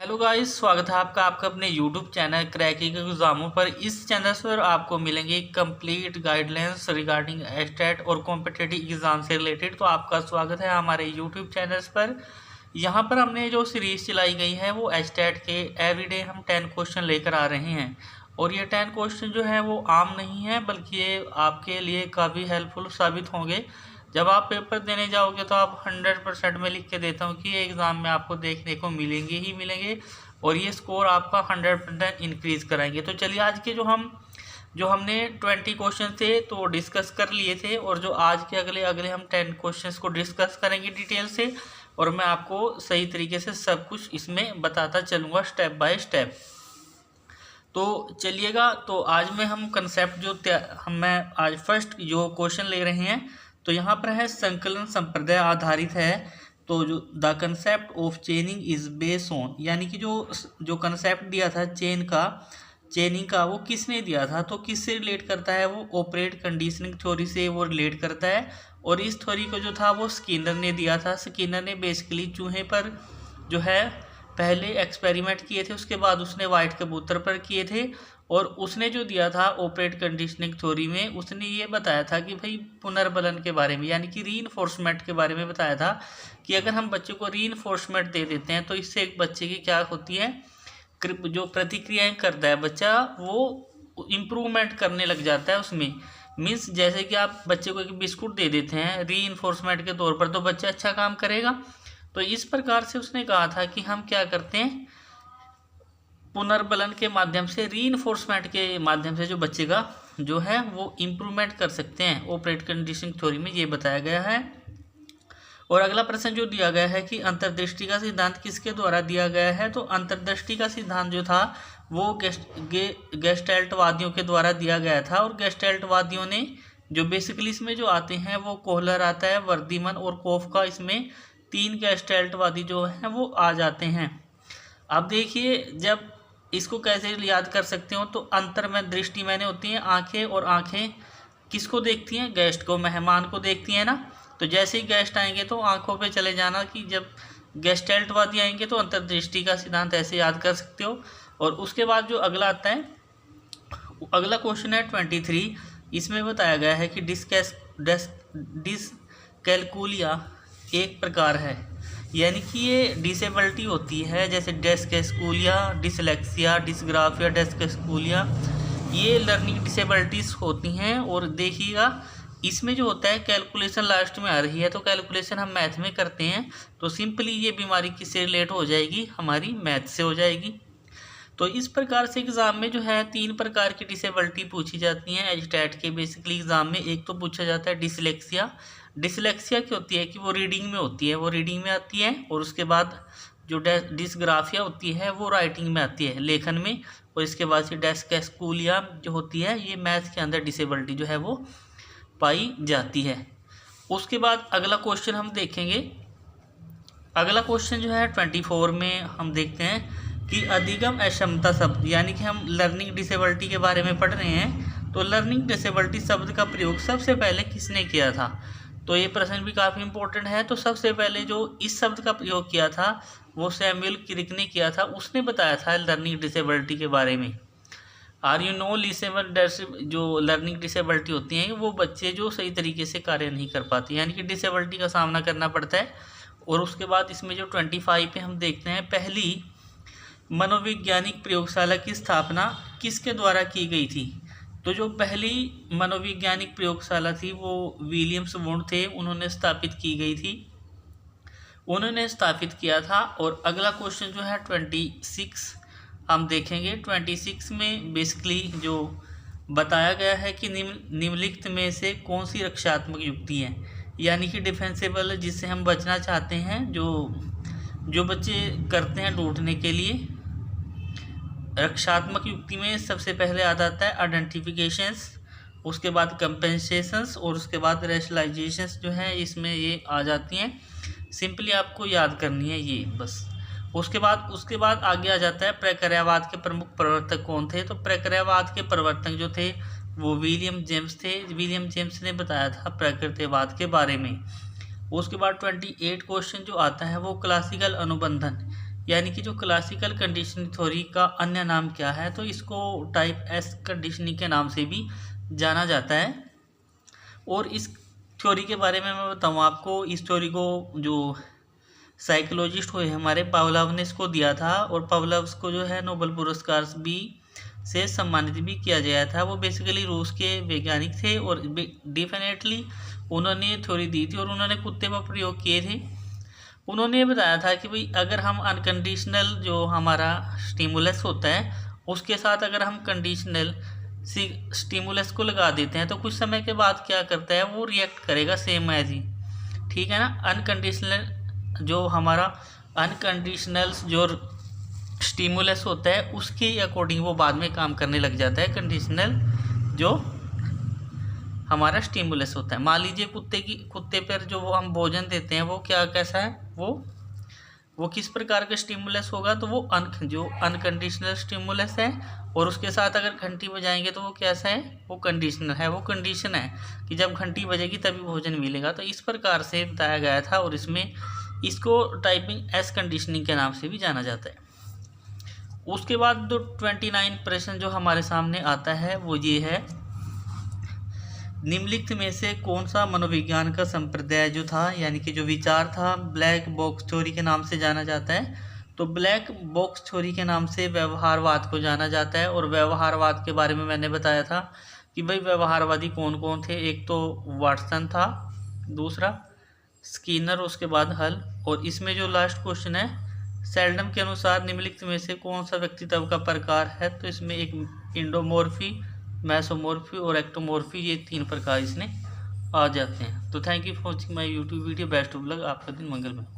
Hello guys, स्वागत है आपका अपने यूट्यूब चैनल क्रैकिंग एग्जामों पर। इस चैनल पर आपको मिलेंगे कंप्लीट गाइडलाइंस रिगार्डिंग एस्टेट और कॉम्पिटिटिव एग्जाम से रिलेटेड। तो आपका स्वागत है हमारे यूट्यूब चैनल्स पर। यहाँ पर हमने जो सीरीज़ चलाई गई है वो एस्टेट के एवरीडे हम 10 क्वेश्चन लेकर आ रहे हैं। और ये 10 क्वेश्चन जो है वो आम नहीं है, बल्कि ये आपके लिए काफ़ी हेल्पफुल साबित होंगे। जब आप पेपर देने जाओगे तो आप 100% में लिख के देता हूँ कि ये एग्ज़ाम में आपको देखने को मिलेंगे ही मिलेंगे, और ये स्कोर आपका 100% इंक्रीज़ कराएंगे। तो चलिए, आज के जो हमने 20 क्वेश्चन थे तो डिस्कस कर लिए थे, और जो आज के अगले हम 10 क्वेश्चंस को डिस्कस करेंगे डिटेल से, और मैं आपको सही तरीके से सब कुछ इसमें बताता चलूँगा स्टेप बाय स्टेप। तो चलिएगा, तो आज में हम कंसेप्ट मैं आज फर्स्ट जो क्वेश्चन ले रहे हैं, तो यहाँ पर है संकलन संप्रदाय आधारित है। तो जो the concept of चेनिंग is based on, यानी कि जो कंसेप्ट दिया था चेनिंग का वो किसने दिया था, तो किससे रिलेट करता है, वो ऑपरेट कंडीशनिंग थ्योरी से वो रिलेट करता है। और इस थ्योरी को जो था वो स्किनर ने दिया था। स्किनर ने बेसिकली चूहे पर जो है पहले एक्सपेरिमेंट किए थे, उसके बाद उसने वाइट कबूतर पर किए थे। और उसने जो दिया था ऑपरेट कंडीशनिंग थ्योरी में, उसने ये बताया था कि भाई पुनर्बलन के बारे में, यानी कि रीइंफोर्समेंट के बारे में बताया था कि अगर हम बच्चे को रीइंफोर्समेंट दे देते हैं तो इससे एक बच्चे की क्या होती है, जो प्रतिक्रियाएं करता है बच्चा वो इम्प्रूवमेंट करने लग जाता है उसमें। मीन्स जैसे कि आप बच्चे को एक बिस्कुट दे देते हैं रीइंफोर्समेंट के तौर पर, तो बच्चा अच्छा काम करेगा। तो इस प्रकार से उसने कहा था कि हम क्या करते हैं, पुनर्बलन के माध्यम से, रीइंफोर्समेंट के माध्यम से जो बच्चे का जो है वो इम्प्रूवमेंट कर सकते हैं। ऑपरेट कंडीशनिंग थ्योरी में ये बताया गया है। और अगला प्रश्न जो दिया गया है कि अंतर्दृष्टि का सिद्धांत किसके द्वारा दिया गया है, तो अंतर्दृष्टि का सिद्धांत जो था वो गेस्टेल्टवादियों के द्वारा दिया गया था। और गेस्टेल्टवादियों ने जो बेसिकली इसमें जो आते हैं वो कोहलर आता है, वर्दीमन और कोफका, इसमें 3 गेस्टेल्टवादी जो हैं वो आ जाते हैं। अब देखिए, जब इसको कैसे याद कर सकते हो, तो अंतर में दृष्टि मैंने होती है आंखें, और आंखें किसको देखती हैं, गेस्ट को, मेहमान को देखती हैं ना। तो जैसे ही गेस्ट आएंगे तो आंखों पे चले जाना, कि जब गेस्टेल्टवादी आएंगे तो अंतर्दृष्टि का सिद्धांत ऐसे याद कर सकते हो। और उसके बाद जो अगला आता है, अगला क्वेश्चन है 23। इसमें बताया गया है कि डिसकैलकुलिया एक प्रकार है, यानी कि ये डिसेबिलिटी होती है, जैसे डिसकैलकुलिया, डिसलेक्सिया, डिसग्राफिया, डिसकैलकुलिया, ये लर्निंग डिसेबिलिटीज होती हैं। और देखिएगा, इसमें जो होता है कैलकुलेशन लास्ट में आ रही है, तो कैलकुलेशन हम मैथ में करते हैं, तो सिंपली ये बीमारी किससे रिलेट हो जाएगी, हमारी मैथ से हो जाएगी। तो इस प्रकार से एग्ज़ाम में जो है 3 प्रकार की डिसेबिलिटी पूछी जाती हैं एस्टेट के बेसिकली एग्ज़ाम में। एक तो पूछा जाता है डिसलेक्सिया। डिसलेक्सिया क्या होती है कि वो रीडिंग में होती है, वो रीडिंग में आती है। और उसके बाद जो डिसग्राफिया होती है वो राइटिंग में आती है, लेखन में। और इसके बाद से डिसकैलकुलिया जो होती है, ये मैथ के अंदर डिसेबिलिटी जो है वो पाई जाती है। उसके बाद अगला क्वेश्चन हम देखेंगे। अगला क्वेश्चन जो है 24 में हम देखते हैं कि अधिगम अक्षमता शब्द, यानी कि हम लर्निंग डिसेबिलिटी के बारे में पढ़ रहे हैं, तो लर्निंग डिसेबिलिटी शब्द का प्रयोग सबसे पहले किसने किया था। तो ये प्रश्न भी काफ़ी इंपॉर्टेंट है। तो सबसे पहले जो इस शब्द का प्रयोग किया था वो सैमुअल क्रिक ने किया था। उसने बताया था लर्निंग डिसेबिलिटी के बारे में। आर यू नो लिसेबल, जो लर्निंग डिसेबिलिटी होती हैं वो बच्चे जो सही तरीके से कार्य नहीं कर पाते, यानी कि डिसेबिलिटी का सामना करना पड़ता है। और उसके बाद इसमें जो 25 पे हम देखते हैं, पहली मनोवैज्ञानिक प्रयोगशाला की स्थापना किसके द्वारा की गई थी। तो जो पहली मनोवैज्ञानिक प्रयोगशाला थी वो विलियम्स वुंड थे, उन्होंने स्थापित की गई थी, उन्होंने स्थापित किया था। और अगला क्वेश्चन जो है 26 हम देखेंगे। 26 में बेसिकली जो बताया गया है कि निम्नलिखित में से कौन सी रक्षात्मक युक्ति है, यानी कि डिफेंसिबल, जिससे हम बचना चाहते हैं, जो बच्चे करते हैं टूटने के लिए। रक्षात्मक युक्ति में सबसे पहले आ जाता है आइडेंटिफिकेशंस, उसके बाद कंपेंसेशंस, और उसके बाद रेशनलाइजेशंस जो है इसमें ये आ जाती हैं। सिंपली आपको याद करनी है ये बस। उसके बाद आगे आ जाता है प्रक्रियावाद के प्रमुख प्रवर्तक कौन थे। तो प्रक्रियावाद के प्रवर्तक जो थे वो विलियम जेम्स थे। विलियम जेम्स ने बताया था प्रकृतिवाद के बारे में। उसके बाद 28 क्वेश्चन जो आता है वो क्लासिकल अनुबंधन, यानी कि जो क्लासिकल कंडीशनिंग थ्योरी का अन्य नाम क्या है, तो इसको टाइप एस कंडीशनिंग के नाम से भी जाना जाता है। और इस थ्योरी के बारे में मैं बताऊं आपको, इस थ्योरी को जो साइकोलॉजिस्ट हुए हमारे पावलोव ने इसको दिया था, और पावलोव को जो है नोबेल पुरस्कार भी से सम्मानित भी किया गया था। वो बेसिकली रूस के वैज्ञानिक थे और डेफिनेटली उन्होंने थ्योरी दी थी और उन्होंने कुत्ते पर प्रयोग किए थे। उन्होंने ये बताया था कि भाई अगर हम अनकंडीशनल जो हमारा स्टिमुलस होता है उसके साथ अगर हम कंडीशनल स्टिमुलस को लगा देते हैं तो कुछ समय के बाद क्या करता है, वो रिएक्ट करेगा सेम एज ही, ठीक है ना। अनकंडीशनल जो हमारा अनकंडीशनल जो स्टिमुलस होता है उसके अकॉर्डिंग वो बाद में काम करने लग जाता है कंडीशनल जो हमारा स्टिमुलस होता है। मान लीजिए कुत्ते पर जो वो हम भोजन देते हैं वो कैसा है, वो किस प्रकार का स्टिमुलस होगा, तो वो जो अनकंडीशनल स्टिमुलस है, और उसके साथ अगर घंटी बजाएंगे तो वो कैसा है, वो कंडीशनल है। वो कंडीशन है कि जब घंटी बजेगी तभी भोजन मिलेगा। तो इस प्रकार से बताया गया था और इसमें इसको टाइपिंग एस कंडीशनिंग के नाम से भी जाना जाता है। उसके बाद जो 29 प्रश्न जो हमारे सामने आता है वो ये है, निम्नलिखित में से कौन सा मनोविज्ञान का संप्रदाय जो था, यानी कि जो विचार था, ब्लैक बॉक्स थ्योरी के नाम से जाना जाता है। तो ब्लैक बॉक्स थ्योरी के नाम से व्यवहारवाद को जाना जाता है। और व्यवहारवाद के बारे में मैंने बताया था कि भाई व्यवहारवादी कौन कौन थे। एक तो वाटसन था, दूसरा स्किनर, उसके बाद हल। और इसमें जो लास्ट क्वेश्चन है, सेल्डम के अनुसार निम्नलिखित में से कौन सा व्यक्तित्व का प्रकार है, तो इसमें एक इंडोमॉर्फी, मैसोमॉर्फी और एक्टोमॉर्फी, ये 3 प्रकार इसमें आ जाते हैं। तो thank you for watching my YouTube video. Best of luck, आपका दिन मंगलमय।